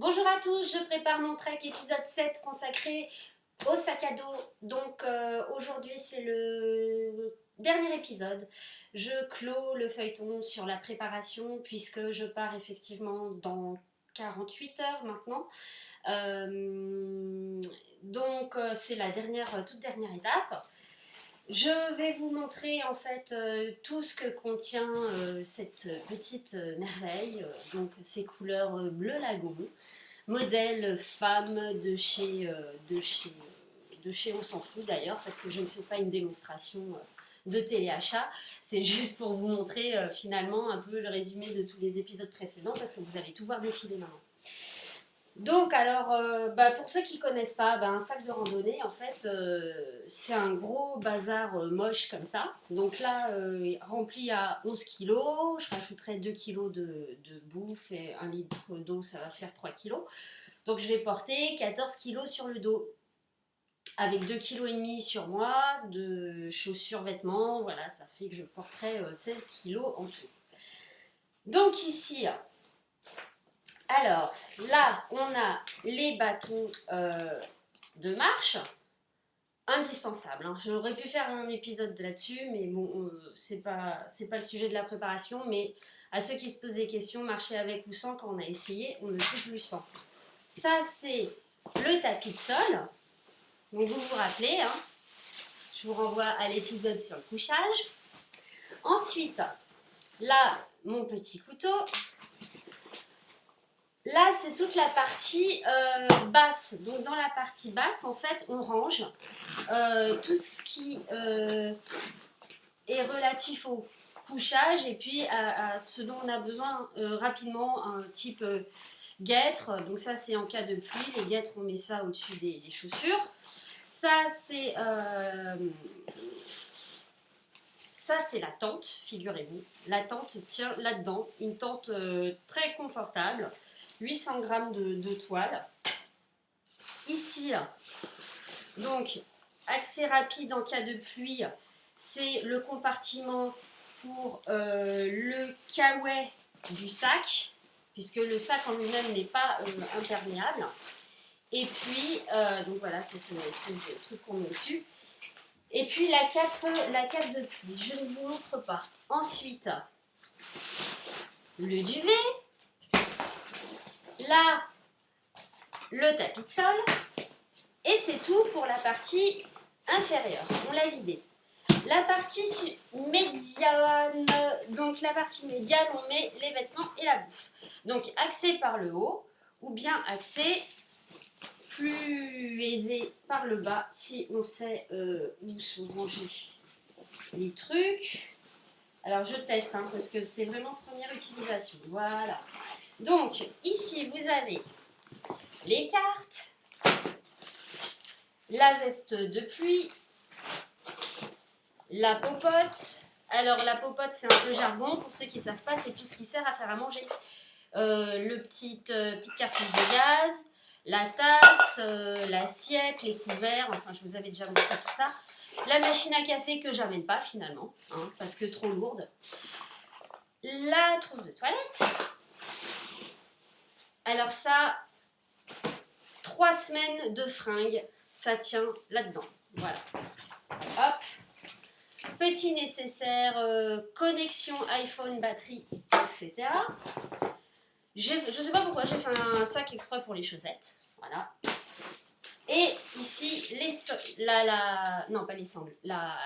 Bonjour à tous, je prépare mon trek épisode 7 consacré au sac à dos. Donc aujourd'hui c'est le dernier épisode. Je clôt le feuilleton sur la préparation puisque je pars effectivement dans 48 heures maintenant. C'est la toute dernière étape. Je vais vous montrer en fait tout ce que contient cette petite merveille, donc ces couleurs bleu lagon, modèle femme de chez on s'en fout d'ailleurs parce que je ne fais pas une démonstration de téléachat, c'est juste pour vous montrer finalement un peu le résumé de tous les épisodes précédents parce que vous allez tout voir défiler maintenant. Donc alors, pour ceux qui ne connaissent pas, un sac de randonnée, en fait, c'est un gros bazar moche comme ça. Donc là, rempli à 11 kilos, je rajouterai 2 kilos de bouffe et 1 litre d'eau, ça va faire 3 kilos. Donc je vais porter 14 kilos sur le dos, avec 2,5 kg sur moi, de chaussures, vêtements, voilà, ça fait que je porterai 16 kilos en tout. Donc ici... Alors là, on a les bâtons de marche, indispensables. Hein. J'aurais pu faire un épisode là-dessus, mais bon, c'est pas le sujet de la préparation. Mais à ceux qui se posent des questions, marcher avec ou sans, quand on a essayé, on ne peut plus sans. Ça, c'est le tapis de sol. Donc vous vous rappelez, hein, je vous renvoie à l'épisode sur le couchage. Ensuite, là, mon petit couteau. Là, c'est toute la partie basse. Donc, dans la partie basse, en fait, on range tout ce qui est relatif au couchage et puis à ce dont on a besoin rapidement, un type guêtre. Donc, ça, c'est en cas de pluie. Les guêtres, on met ça au-dessus des chaussures. Ça, c'est la tente, figurez-vous. La tente tient là-dedans. Une tente très confortable. 800 g de toile. Ici, donc, accès rapide en cas de pluie, c'est le compartiment pour le kawaii du sac, puisque le sac en lui-même n'est pas imperméable. Et puis, donc voilà, c'est le truc qu'on met dessus. Et puis la cape de pluie, je ne vous montre pas. Ensuite, le duvet. Là, le tapis de sol. Et c'est tout pour la partie inférieure. On l'a vidé. La partie médiane, donc la partie médiane, on met les vêtements et la bouffe. Donc accès par le haut ou bien accès plus aisé par le bas si on sait où sont rangés les trucs. Alors je teste parce que c'est vraiment première utilisation. Voilà. Donc ici vous avez les cartes, la veste de pluie, la popote. Alors la popote c'est un peu jargon, pour ceux qui ne savent pas, c'est tout ce qui sert à faire à manger. Le petite cartouche de gaz, la tasse, l'assiette, les couverts, enfin je vous avais déjà montré tout ça. La machine à café que j'amène pas finalement, parce que trop lourde. La trousse de toilette. Alors ça, 3 semaines de fringues, ça tient là-dedans. Voilà. Hop. Petit nécessaire, connexion iPhone, batterie, etc. Je ne sais pas pourquoi j'ai fait un sac exprès pour les chaussettes. Voilà. Et ici,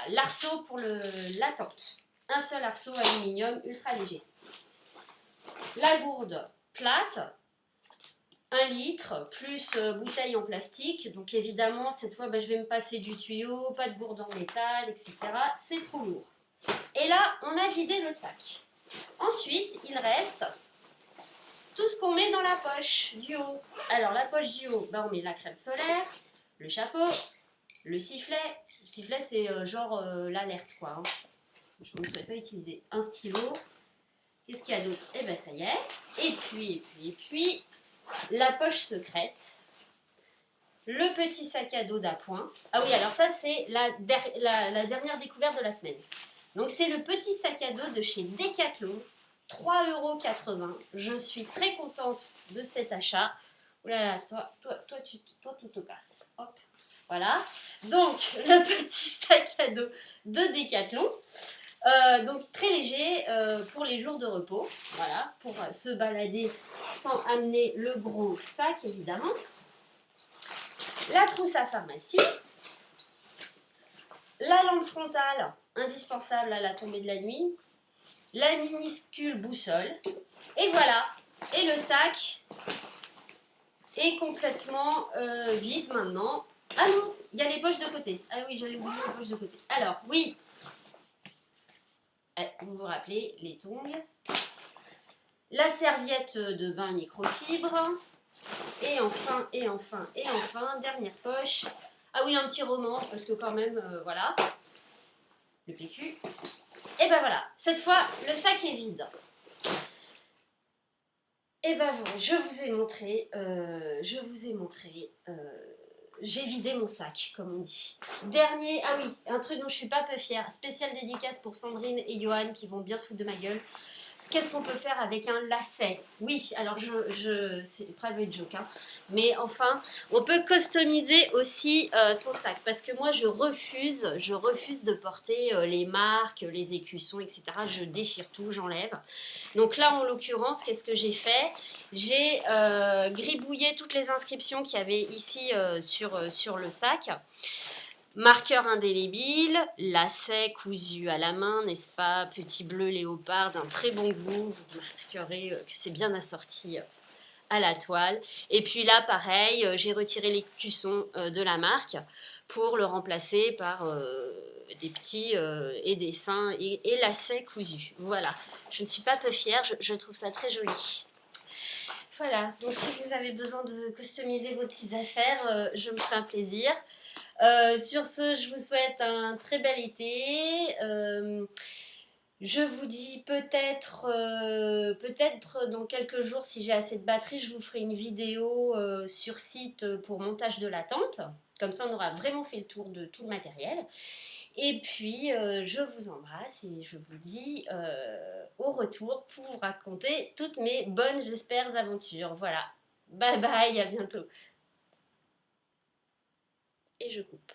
l'arceau pour la tente. Un seul arceau aluminium ultra léger. La gourde plate. 1 litre plus bouteille en plastique. Donc évidemment, cette fois, je vais me passer du tuyau, pas de gourde en métal, etc. C'est trop lourd. Et là, on a vidé le sac. Ensuite, il reste tout ce qu'on met dans la poche du haut. Alors, la poche du haut, on met la crème solaire, le chapeau, le sifflet. Le sifflet, c'est genre l'alerte, quoi. Hein. Je ne souhaite pas utiliser. Un stylo. Qu'est-ce qu'il y a d'autre? Eh bien, ça y est. Et puis... la poche secrète, le petit sac à dos d'appoint. Ah oui, alors ça, c'est la dernière découverte de la semaine. Donc, c'est le petit sac à dos de chez Decathlon, 3,80 €. Je suis très contente de cet achat. Oulala, toi, tout te casse. Hop, voilà. Donc, le petit sac à dos de Décathlon. Donc, très léger pour les jours de repos. Voilà, pour se balader sans amener le gros sac, évidemment. La trousse à pharmacie. La lampe frontale, indispensable à la tombée de la nuit. La minuscule boussole. Et voilà. Et le sac est complètement vide maintenant. Ah non, il y a les poches de côté. Ah oui, j'allais oublier les poches de côté. Alors, oui. Vous vous rappelez, les tongs. La serviette de bain microfibre. Et enfin, dernière poche. Ah oui, un petit roman, parce que quand même, voilà. Le PQ. Et ben voilà, cette fois, le sac est vide. Et ben voilà, je vous ai montré, j'ai vidé mon sac, comme on dit. Dernier, ah oui, un truc dont je suis pas peu fière, spéciale dédicace pour Sandrine et Johan qui vont bien se foutre de ma gueule. Qu'est-ce qu'on peut faire avec un lacet? Oui, alors c'est private joke, hein. Mais enfin, on peut customiser aussi son sac. Parce que moi, je refuse de porter les marques, les écussons, etc. Je déchire tout, j'enlève. Donc là, en l'occurrence, qu'est-ce que j'ai fait? J'ai gribouillé toutes les inscriptions qu'il y avait ici sur le sac. Marqueur indélébile, lacet cousu à la main, n'est-ce pas? Petit bleu léopard d'un très bon goût. Vous remarquerez que c'est bien assorti à la toile. Et puis là, pareil, j'ai retiré les cuissons de la marque pour le remplacer par des petits et dessins et lacets cousus. Voilà. Je ne suis pas peu fière, je trouve ça très joli. Voilà, donc si vous avez besoin de customiser vos petites affaires, je me ferai un plaisir. Sur ce, je vous souhaite un très bel été. Je vous dis peut-être dans quelques jours, si j'ai assez de batterie, je vous ferai une vidéo sur site pour montage de la tente. Comme ça, on aura vraiment fait le tour de tout le matériel. Et puis, je vous embrasse et je vous dis au retour pour vous raconter toutes mes bonnes, j'espère, aventures. Voilà. Bye bye, à bientôt. Et je coupe.